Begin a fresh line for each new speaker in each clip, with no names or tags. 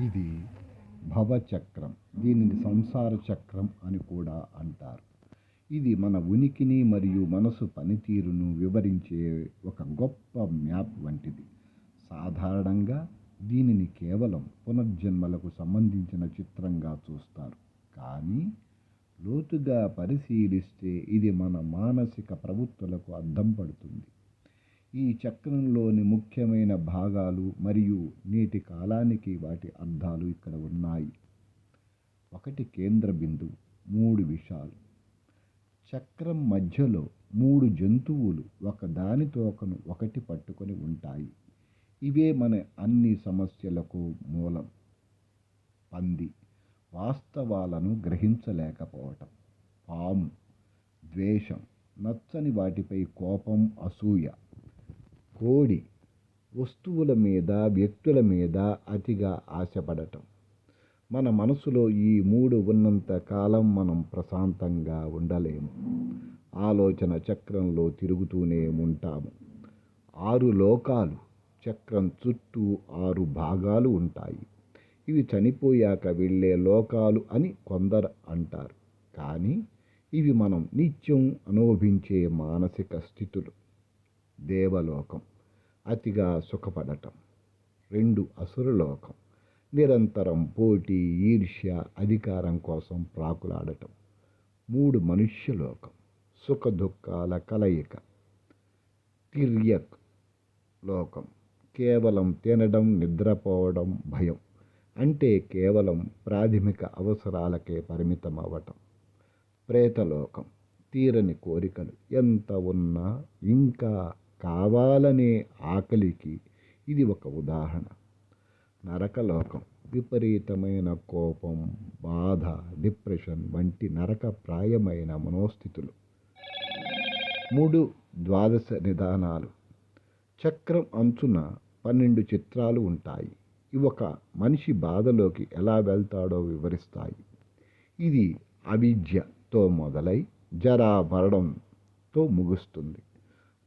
ఇది భవచక్రం. దీనిని సంసార చక్రం అని కూడా అంటారు. ఇది మన ఉనికిని మరియు మనసు పనితీరును వివరించే ఒక గొప్ప మ్యాప్ వంటిది. సాధారణంగా దీనిని కేవలం పునర్జన్మలకు సంబంధించిన చిత్రంగా చూస్తారు. కానీ లోతుగా పరిశీలిస్తే ఇది మన మానసిక ప్రవృత్తులకు అద్దం పడుతుంది. ఈ చక్రంలోని ముఖ్యమైన భాగాలు మరియు నేటి కాలానికి వాటి అర్థాలు ఇక్కడ ఉన్నాయి. 1 కేంద్ర బిందువు, 3 విషయాలు. చక్రం మధ్యలో 3 జంతువులు ఒకదానితోకను ఒకటి పట్టుకొని ఉంటాయి. ఇవే మన అన్ని సమస్యలకు మూలం. పంది, వాస్తవాలను గ్రహించలేకపోవటం. పాము, ద్వేషం, నచ్చని వాటిపై కోపం, అసూయ. కోడి, వస్తువుల మీద, వ్యక్తుల మీద అతిగా ఆశపడటం. మన మనసులో ఈ 3 ఉన్నంత కాలం మనం ప్రశాంతంగా ఉండలేము. ఆలోచన చక్రంలో తిరుగుతూనే ఉంటాము. 6 లోకాలు. చక్రం చుట్టూ 6 భాగాలు ఉంటాయి. ఇవి చనిపోయాక వెళ్ళే లోకాలు అని కొందరు అంటారు. కానీ ఇవి మనం నిత్యం అనుభవించే మానసిక స్థితులు. దేవలోకం, అతిగా సుఖపడటం. 2 అసురలోకం, నిరంతరం పోటీ, ఈర్ష్య, అధికారం కోసం ప్రాకులాడటం. 3 మనుష్యలోకం, సుఖ దుఃఖాల కలయిక. తిర్యక్ లోకం, కేవలం తినడం, నిద్రపోవడం, భయం. అంటే కేవలం ప్రాథమిక అవసరాలకే పరిమితం అవ్వటం. ప్రేతలోకం, తీరని కోరికలు. ఎంత ఉన్నా ఇంకా కావాలనే ఆకలికి ఇది ఒక ఉదాహరణ. నరకలోకం, విపరీతమైన కోపం, బాధ, డిప్రెషన్ వంటి నరకప్రాయమైన మనోస్థితులు. 3 ద్వాదశ నిదానాలు. చక్రం అంచున 12 చిత్రాలు ఉంటాయి. ఇవి ఒక మనిషి బాధలోకి ఎలా వెళ్తాడో వివరిస్తాయి. ఇది అవిద్యతో మొదలై జరా మరణంతో ముగుస్తుంది.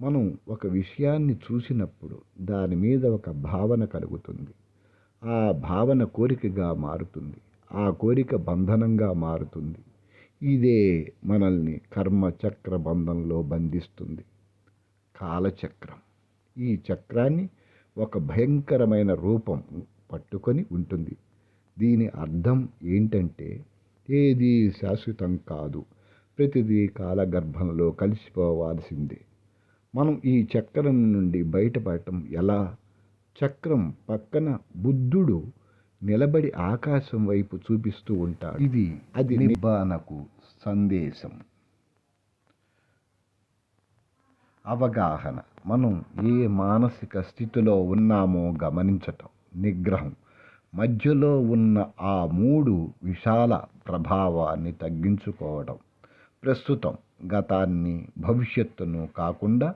మనం ఒక విషయాన్ని చూసినప్పుడు దాని మీద ఒక భావన కలుగుతుంది. ఆ భావన కోరికగా మారుతుంది. ఆ కోరిక బంధనంగా మారుతుంది. ఇదే మనల్ని కర్మ చక్ర బంధంలో బంధిస్తుంది. కాలచక్రం, ఈ చక్రాన్ని ఒక భయంకరమైన రూపం పట్టుకొని ఉంటుంది. దీని అర్థం ఏంటంటే ఏదీ శాశ్వతం కాదు, ప్రతిదీ కాలగర్భంలో కలిసిపోవాల్సిందే. మనం ఈ చక్రం నుండి బయటపడటం ఎలా? చక్రం పక్కన బుద్ధుడు నిలబడి ఆకాశం వైపు చూపిస్తూ ఉంటాడు. అది నిబ్బానకు సందేశం. అవగాహన, మనం ఏ మానసిక స్థితిలో ఉన్నామో గమనించటం. నిగ్రహం, మధ్యలో ఉన్న ఆ 3 విషాల ప్రభావాన్ని తగ్గించుకోవడం. ప్రస్తుతం, గతాన్ని, భవిష్యత్తును కాకుండా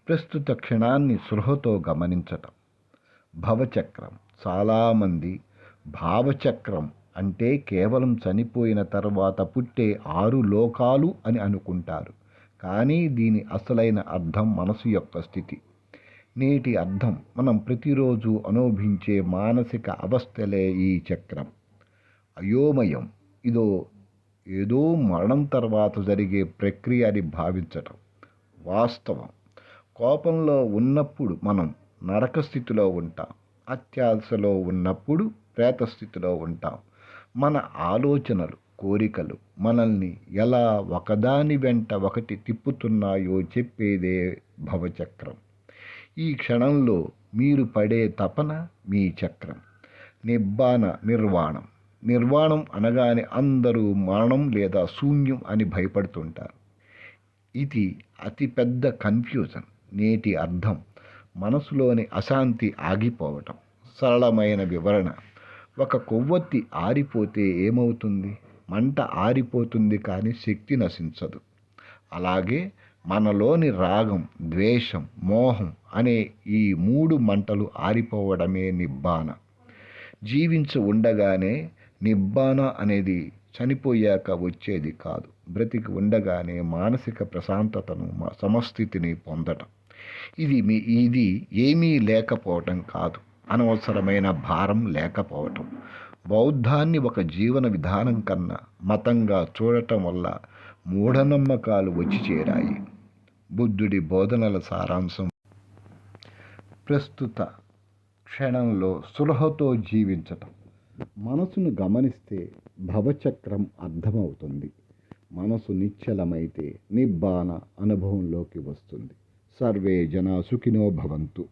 ప్రస్తుత క్షణాన్ని స్పృహతో గమనించటం. భవచక్రం, చాలామంది భావచక్రం అంటే కేవలం చనిపోయిన తర్వాత పుట్టే 6 లోకాలు అని అనుకుంటారు. కానీ దీని అసలైన అర్థం మనసు యొక్క స్థితి. నేటి అర్థం మనం ప్రతిరోజు అనుభవించే మానసిక అవస్థలే ఈ చక్రం. అయోమయం, ఏదో మరణం తర్వాత జరిగే ప్రక్రియ అని భావించటం. వాస్తవం, కోపంలో ఉన్నప్పుడు మనం నరక స్థితిలో ఉంటాం. అత్యాశలో ఉన్నప్పుడు ప్రేత స్థితిలో ఉంటాం. మన ఆలోచనలు, కోరికలు మనల్ని ఎలా ఒకదాని వెంట ఒకటి తిప్పుతున్నాయో చెప్పేదే భవచక్రం. ఈ క్షణంలో మీరు పడే తపన మీ చక్రం. నిబ్బాన, నిర్వాణం. నిర్వాణం అనగానే అందరూ మరణం లేదా శూన్యం అని భయపడుతుంటారు. ఇది అతిపెద్ద కన్ఫ్యూజన్. నేటి అర్థం మనసులోని అశాంతి ఆగిపోవటం. సరళమైన వివరణ, ఒక కొవ్వొత్తి ఆరిపోతే ఏమవుతుంది? మంట ఆరిపోతుంది కానీ శక్తి నశించదు. అలాగే మనలోని రాగం, ద్వేషం, మోహం అనే ఈ 3 మంటలు ఆరిపోవడమే నిబ్బాన. జీవించి ఉండగానే నిబ్బాన అనేది చనిపోయాక వచ్చేది కాదు. బ్రతికి ఉండగానే మానసిక ప్రశాంతతను, సమస్థితిని పొందటం. ఇది ఏమీ లేకపోవటం కాదు, అనవసరమైన భారం లేకపోవటం. బౌద్ధాన్ని ఒక జీవన విధానం కన్నా మతంగా చూడటం వల్ల మూఢనమ్మకాలు వచ్చి చేరాయి. బుద్ధుడి బోధనల సారాంశం ప్రస్తుత క్షణంలో సులహతో జీవించటం. మనసును గమనిస్తే భవచక్రం అర్థమవుతుంది. మనసు నిశ్చలమైతే నిబ్బాన అనుభవంలోకి వస్తుంది. సర్వే జనా సుఖినో భవంతు.